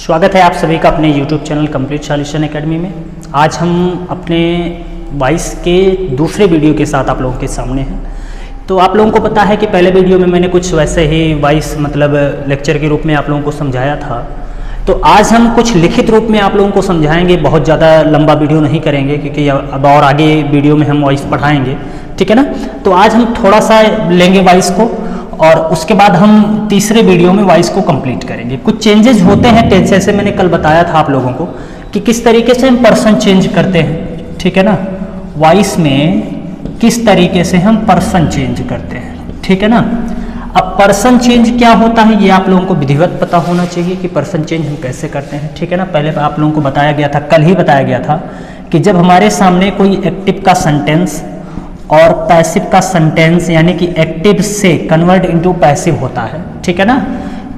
स्वागत है आप सभी का अपने YouTube channel complete solution academy में। आज हम अपने 22 के दूसरे वीडियो के साथ आप लोगों के सामने हैं। तो आप लोगों को पता है कि पहले वीडियो में मैंने कुछ वैसे ही 22 मतलब लेक्चर के रूप में आप लोगों को समझाया था। तो आज हम कुछ लिखित रूप में आप लोगों को समझाएंगे, बहुत ज़्यादा लंबा वीडियो नहीं करेंगे क्योंकि अब और आगे वीडियो में हम वॉइस पढ़ाएंगे, ठीक है ना। तो आज हम थोड़ा सा लेंगे वॉइस को और उसके बाद हम तीसरे वीडियो में वॉइस को कंप्लीट करेंगे। कुछ चेंजेस होते हैं टेंस, जैसे मैंने कल बताया था आप लोगों को कि किस तरीके से हम पर्सन चेंज करते हैं, ठीक है ना। वॉइस में किस तरीके से हम पर्सन चेंज करते हैं, ठीक है ना। अब पर्सन चेंज क्या होता है ये आप लोगों को विधिवत पता होना चाहिए कि पर्सन चेंज हम कैसे करते हैं, ठीक है ना। पहले आप लोगों को बताया गया था, कल ही बताया गया था कि जब हमारे सामने कोई एक्टिव का सेंटेंस और पैसिव का सेंटेंस यानी कि एक्टिव से कन्वर्ट इनटू पैसिव होता है, ठीक है ना।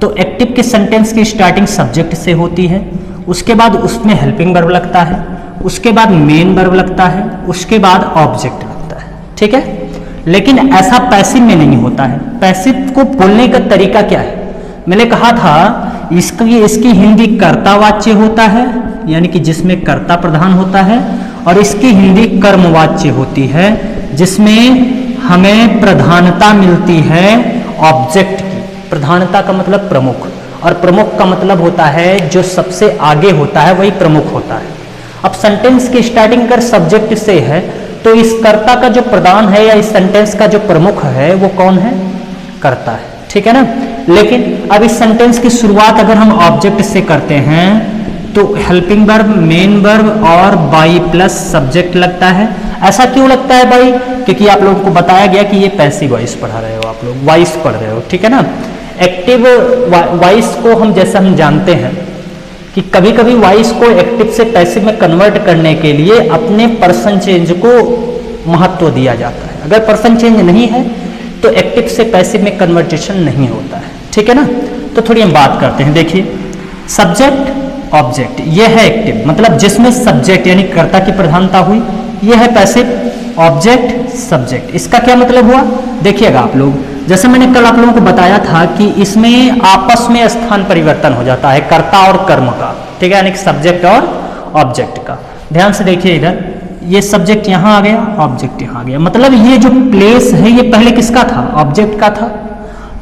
तो एक्टिव के सेंटेंस की स्टार्टिंग सब्जेक्ट से होती है, उसके बाद उसमें हेल्पिंग वर्ब लगता है, उसके बाद मेन वर्ब लगता है, उसके बाद ऑब्जेक्ट लगता है, ठीक है। लेकिन ऐसा पैसिव में नहीं होता है। पैसिव को बोलने का तरीका क्या है, मैंने कहा था इसकी हिंदी कर्तावाच्य होता है यानी कि जिसमें कर्ता प्रधान होता है, और इसकी हिंदी कर्मवाच्य होती है जिसमें हमें प्रधानता मिलती है ऑब्जेक्ट की। प्रधानता का मतलब प्रमुख, और प्रमुख का मतलब होता है जो सबसे आगे होता है वही प्रमुख होता है। अब सेंटेंस की स्टार्टिंग अगर सब्जेक्ट से है तो इस कर्ता का जो प्रधान है या इस सेंटेंस का जो प्रमुख है वो कौन है, कर्ता है, ठीक है ना। लेकिन अब इस सेंटेंस की शुरुआत अगर हम ऑब्जेक्ट से करते हैं तो हेल्पिंग वर्ब, मेन वर्ब और बाई प्लस सब्जेक्ट लगता है। ऐसा क्यों लगता है भाई, क्योंकि आप लोगों को बताया गया कि ये पैसिव वॉइस पढ़ा रहे हो, आप लोग वॉइस पढ़ रहे हो, ठीक है ना। एक्टिव वॉइस को हम जैसा हम जानते हैं कि कभी कभी वॉइस को एक्टिव से पैसिव में कन्वर्ट करने के लिए अपने पर्सन चेंज को महत्व दिया जाता है। अगर पर्सन चेंज नहीं है तो एक्टिव से पैसिव में कन्वर्टेशन नहीं होता है, ठीक है ना। तो थोड़ी हम बात करते हैं। देखिए, सब्जेक्ट ऑब्जेक्ट ये है एक्टिव, मतलब जिसमें सब्जेक्ट यानी कर्ता की प्रधानता हुई। ये है पैसिव, ऑब्जेक्ट सब्जेक्ट। इसका क्या मतलब हुआ, देखिएगा आप लोग, जैसे मैंने कल आप लोगों को बताया था कि इसमें आपस में स्थान परिवर्तन हो जाता है कर्ता और कर्म का, ठीक है, यानी कि सब्जेक्ट और ऑब्जेक्ट का। ध्यान से देखिए, इधर ये सब्जेक्ट यहाँ आ गया, ऑब्जेक्ट यहाँ आ गया। मतलब ये जो प्लेस है ये पहले किसका था, ऑब्जेक्ट का था।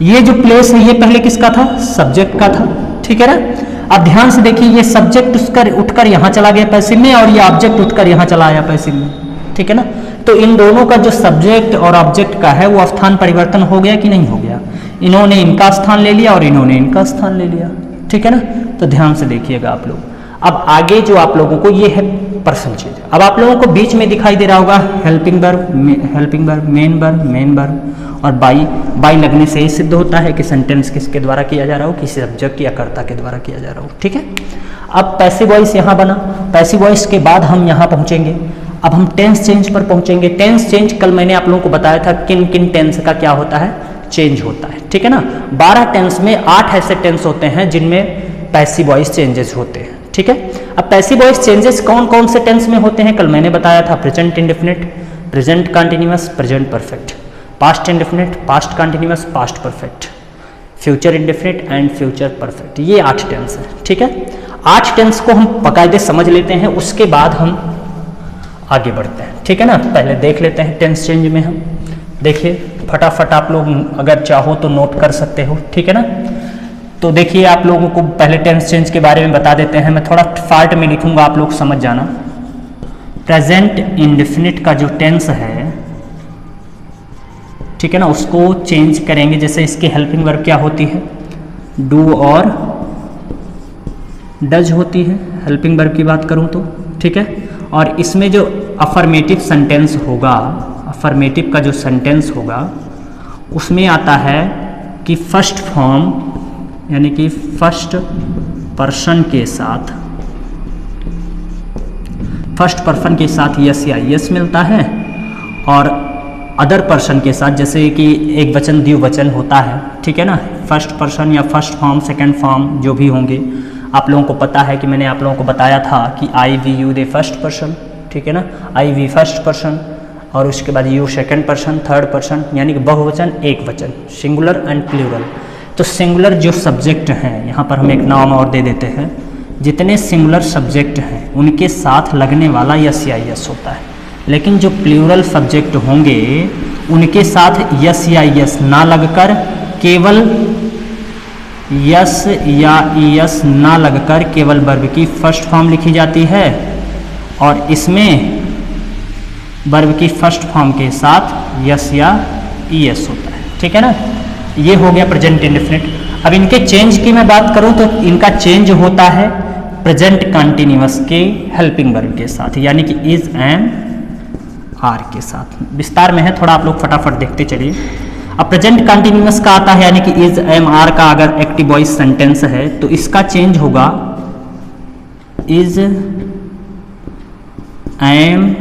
ये जो प्लेस है ये पहले किसका था, सब्जेक्ट का था, ठीक है ना। अब ध्यान से देखिए, ये सब्जेक्ट उठकर यहाँ चला गया पैसिव में और ये ऑब्जेक्ट उठकर यहाँ चला आया पैसिव में, ठीक है ना। तो इन दोनों का जो सब्जेक्ट और ऑब्जेक्ट का है वो स्थान परिवर्तन हो गया कि नहीं हो गया। इन्होंने इनका स्थान ले लिया और इन्होंने इनका स्थान ले लिया, ठीक है ना। तो ध्यान से देखिएगा आप लोग। अब आगे जो आप लोगों को ये है पर्सन चेंज। अब आप लोगों को बीच में दिखाई दे रहा होगा हेल्पिंग वर्ब, मेन वर्ब और बाई लगने से ही सिद्ध होता है कि सेंटेंस किसके द्वारा किया जा रहा हो, किसी सब्जेक्ट या कर्ता के द्वारा किया जा रहा हो, ठीक है। अब पैसिव वॉइस यहाँ बना, पैसिव वॉइस के बाद हम यहाँ पहुँचेंगे। अब हम टेंस चेंज पर पहुँचेंगे। टेंस चेंज कल मैंने आप लोगों को बताया था किन किन टेंस का क्या होता है, चेंज होता है, ठीक है ना। 12 टेंस में 8 ऐसे टेंस होते हैं जिनमें पैसिव वॉइस चेंजेस होते हैं, ठीक है। अब पैसिव वॉइस चेंजेस कौन कौन से टेंस में होते हैं कल मैंने बताया था, present indefinite, present continuous, present perfect, past indefinite, past continuous, past perfect, future indefinite and future perfect. ये 8 टेंस है, ठीक है। 8 टेंस को हम बाकायदे समझ लेते हैं, उसके बाद हम आगे बढ़ते हैं, ठीक है ना। पहले देख लेते हैं टेंस चेंज में हम। देखिए फटाफट आप लोग अगर चाहो तो नोट कर सकते हो, ठीक है ना। तो देखिए आप लोगों को पहले टेंस चेंज के बारे में बता देते हैं। मैं थोड़ा फार्ट में लिखूंगा, आप लोग समझ जाना। प्रेजेंट इंडेफिनिट का जो टेंस है, ठीक है ना, उसको चेंज करेंगे। जैसे इसकी हेल्पिंग वर्ब क्या होती है, डू और डज होती है, हेल्पिंग वर्ब की बात करूं तो, ठीक है। और इसमें जो अफर्मेटिव सेंटेंस होगा, अफर्मेटिव का जो सेंटेंस होगा उसमें आता है कि फर्स्ट फॉर्म यानी कि फर्स्ट पर्सन के साथ, फर्स्ट पर्सन के साथ यस या यस मिलता है, और अदर पर्सन के साथ जैसे कि एक वचन द्विवचन होता है, ठीक है ना। फर्स्ट पर्सन या फर्स्ट फॉर्म, सेकंड फॉर्म जो भी होंगे, आप लोगों को पता है कि मैंने आप लोगों को बताया था कि I we you they first person, ठीक है ना, आई वी फर्स्ट पर्सन, और उसके बाद you second person, third person, यानी कि बहुवचन एक वचन, सिंगुलर एंड प्लूरल। तो सिंगुलर जो सब्जेक्ट हैं, यहाँ पर हम एक नाम और दे देते हैं, जितने सिंगुलर सब्जेक्ट हैं उनके साथ लगने वाला यस या यस होता है, लेकिन जो प्लूरल सब्जेक्ट होंगे उनके साथ यस या यस ना लगकर केवल यस या यस ना लगकर केवल वर्ब की फर्स्ट फॉर्म लिखी जाती है, और इसमें वर्ब की फर्स्ट फॉर्म के साथ यस या ईएस होता है। ठीक है ना, ये हो गया प्रेजेंट इंडेफिनिट। अब इनके चेंज की मैं बात करूं तो इनका चेंज होता है प्रेजेंट कंटिन्यूअस के हेल्पिंग वर्ब के साथ, यानी कि इज, एम, आर के साथ। विस्तार में है, थोड़ा आप लोग फटाफट देखते चलिए। अब प्रेजेंट कंटिन्यूअस का आता है, यानी कि इज, एम, आर का अगर एक्टिव वॉइस सेंटेंस है तो इसका चेंज होगा इज, एम,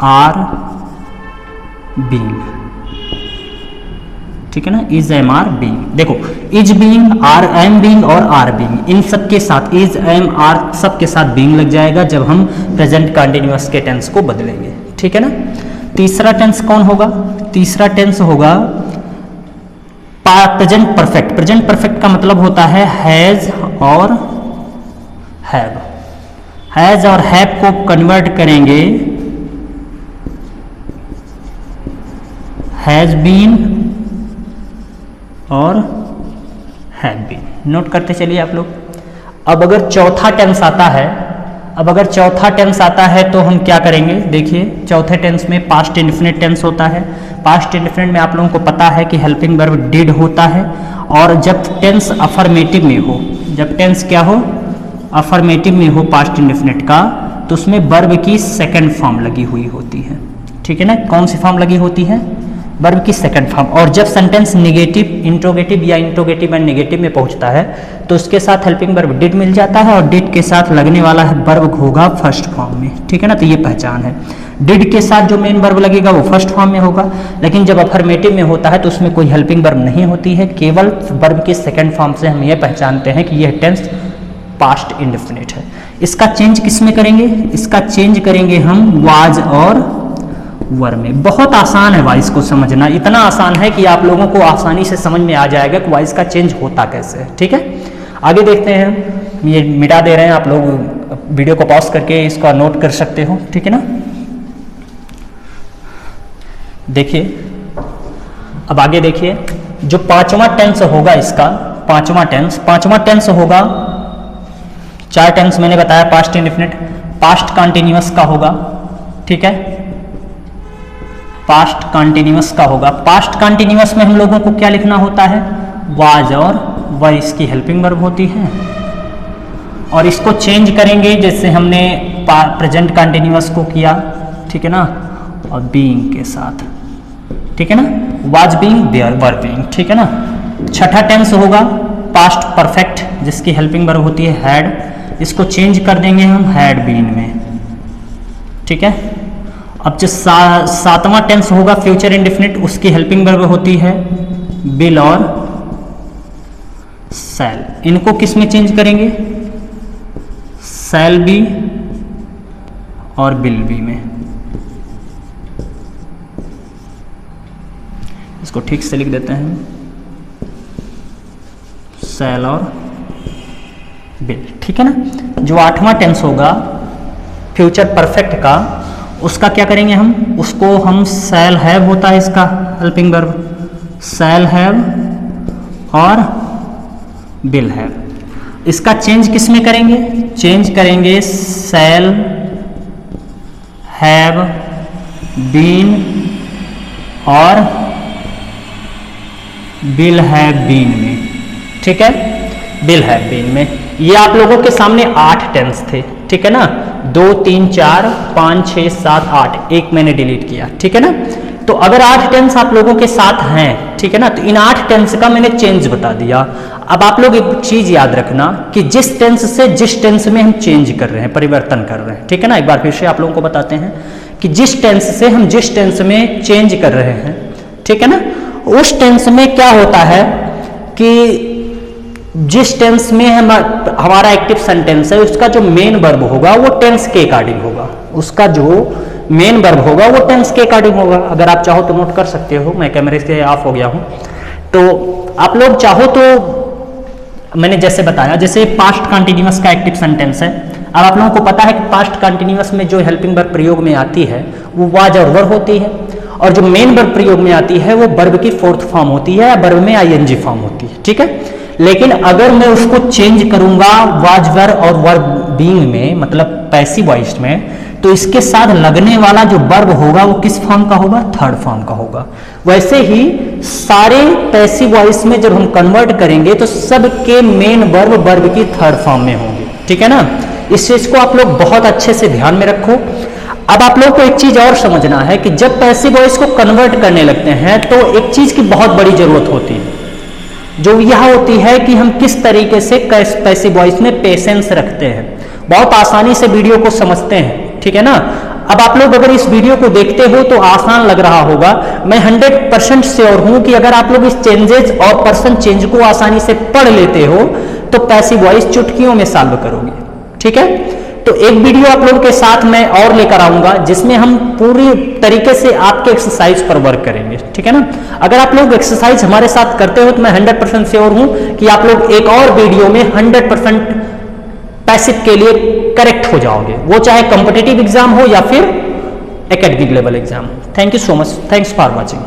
आर, बीइंग। ठीक है ना, इज, एम, आर, बीइंग। देखो is being, are, am being और आर बीइंग, इन सब के साथ इज, एम, आर सब के साथ बीइंग लग जाएगा जब हम प्रेजेंट कंटिन्यूअस के टेंस को बदलेंगे। ठीक है ना। तीसरा टेंस कौन होगा? तीसरा टेंस होगा प्रेजेंट परफेक्ट। प्रेजेंट परफेक्ट का मतलब होता है हैज और हैव। हैज और हैव को कन्वर्ट करेंगे हैज बीन और हैव बीन। नोट करते चलिए आप लोग। अब अगर चौथा टेंस आता है, तो हम क्या करेंगे? देखिए चौथे टेंस में पास्ट इंडेफिनिट टेंस होता है। पास्ट इंडेफिनिट में आप लोगों को पता है कि हेल्पिंग वर्ब डिड होता है, और जब टेंस अफर्मेटिव में हो, जब टेंस क्या हो? अफर्मेटिव में हो पास्ट इंडेफिनिट का, तो उसमें वर्ब की सेकंड फॉर्म लगी हुई होती है। ठीक है ना, कौन सी फॉर्म लगी होती है? वर्ब की सेकंड फॉर्म। और जब सेंटेंस नेगेटिव, इंट्रोगेटिव या इंट्रोगेटिव एंड नेगेटिव में पहुंचता है तो उसके साथ हेल्पिंग वर्ब डिड मिल जाता है, और डिड के साथ लगने वाला है वर्ब होगा फर्स्ट फॉर्म में। ठीक है ना, तो ये पहचान है। डिड के साथ जो मेन वर्ब लगेगा वो फर्स्ट फॉर्म में होगा, लेकिन जब अफर्मेटिव में होता है तो उसमें कोई हेल्पिंग वर्ब नहीं होती है, केवल वर्ब के सेकंड फॉर्म से हम ये पहचानते हैं कि यह टेंस पास्ट इंडेफिनिट है। इसका चेंज किस में करेंगे? इसका चेंज करेंगे हम वाज और वर में। बहुत आसान है वॉइस को समझना, इतना आसान है कि आप लोगों को आसानी से समझ में आ जाएगा कि वॉइस का चेंज होता कैसे है। ठीक है, आगे देखते हैं। ये मिटा दे रहे हैं, आप लोग वीडियो को पॉज करके इसका नोट कर सकते हो। ठीक है ना, देखिए अब आगे देखिए। जो पांचवा टेंस होगा इसका, पांचवा टेंस होगा, चार टेंस मैंने बताया पास्ट इंडेफिनिट। पास्ट कंटिन्यूअस का होगा। ठीक है, पास्ट कंटिन्यूअस का होगा। पास्ट कंटिन्यूअस में हम लोगों को क्या लिखना होता है? वाज और वर इसकी हेल्पिंग वर्ब होती है, और इसको चेंज करेंगे जैसे हमने प्रेजेंट कंटिन्यूअस को किया। ठीक है ना, और बीइंग के साथ। ठीक है ना, was being, there were being. ठीक है ना। छठा टेंस होगा पास्ट परफेक्ट, जिसकी हेल्पिंग वर्ब होती है हैड। इसको चेंज कर देंगे हम हैड बीन में। ठीक है। अब जो सातवां टेंस होगा फ्यूचर इंडेफिनिट, उसकी हेल्पिंग वर्ब होती है विल और शैल। इनको किस में चेंज करेंगे? शैल बी और विल बी में। इसको ठीक से लिख देते हैं, शैल और विल। ठीक है ना। जो आठवां टेंस होगा फ्यूचर परफेक्ट का, उसका क्या करेंगे हम? उसको हम शैल हैव होता है इसका हेल्पिंग वर्ब, शैल हैव और विल हैव। इसका चेंज किस में करेंगे? चेंज करेंगे शैल हैव बीन और विल हैव बीन में। ठीक है, विल हैव बीन में। ये आप लोगों के सामने 8 टेंस थे। ठीक है ना, 2, 3, 4, 5, 6, 7, 8, एक मैंने डिलीट किया। ठीक है ना। तो अगर 8 टेंस आप लोगों के साथ हैं, ठीक है ना, तो इन 8 टेंस का मैंने चेंज बता दिया। अब आप लोग एक चीज याद रखना कि जिस टेंस से जिस टेंस में हम चेंज कर रहे हैं, परिवर्तन कर रहे हैं। ठीक है ना, एक बार फिर से आप लोगों को बताते हैं कि जिस टेंस से हम जिस टेंस में चेंज कर रहे हैं, ठीक है ना, उस टेंस में क्या होता है कि जिस टेंस में हमारा एक्टिव सेंटेंस है उसका जो मेन वर्ब होगा वो टेंस के अकॉर्डिंग होगा। उसका जो मेन वर्ब होगा वो टेंस के अकॉर्डिंग होगा। अगर आप चाहो तो नोट कर सकते हो, मैं कैमरे से ऑफ हो गया हूं, तो आप लोग चाहो तो मैंने जैसे बताया, जैसे पास्ट कंटिन्यूअस का एक्टिव सेंटेंस है। अब आप लोगों को पता है कि पास्ट कंटिन्यूअस में जो हेल्पिंग वर्ब प्रयोग में आती है वो वाज और वर होती है, और जो मेन वर्ब प्रयोग में आती है वो वर्ब की फोर्थ फॉर्म होती है या वर्ब में आईएनजी फॉर्म होती है, ठीक है। लेकिन अगर मैं उसको चेंज करूंगा वाज वर और वर्ब बीइंग में, मतलब पैसिव वॉइस में, तो इसके साथ लगने वाला जो वर्ब होगा वो किस फॉर्म का होगा? थर्ड फॉर्म का होगा। वैसे ही सारे पैसिव वॉइस में जब हम कन्वर्ट करेंगे तो सबके मेन वर्ब वर्ब की थर्ड फॉर्म में होंगे, ठीक है ना। इस चीज को आप लोग बहुत अच्छे से ध्यान में रखो। अब आप लोग को एक चीज और समझना है कि जब पैसिव वॉइस को कन्वर्ट करने लगते हैं तो एक चीज की बहुत बड़ी जरूरत होती है, जो यह होती है कि हम किस तरीके से पैसिव वॉइस में पेशेंस रखते हैं। बहुत आसानी से वीडियो को समझते हैं, ठीक है ना। अब आप लोग अगर इस वीडियो को देखते हो तो आसान लग रहा होगा। मैं 100% श्योर हूं कि अगर आप लोग इस चेंजेस और पर्सन चेंज को आसानी से पढ़ लेते हो तो पैसिव वॉइस चुटकियों में सॉल्व करोगे, ठीक है। तो एक वीडियो आप लोगों के साथ मैं और लेकर आऊंगा जिसमें हम पूरी तरीके से आपके एक्सरसाइज पर वर्क करेंगे, ठीक है ना। अगर आप लोग एक्सरसाइज हमारे साथ करते हो तो मैं 100% श्योर हूं कि आप लोग एक और वीडियो में 100% पैसिव के लिए करेक्ट हो जाओगे, वो चाहे कॉम्पिटिटिव एग्जाम हो या फिर academic level exam. Thank you so much, thanks for watching.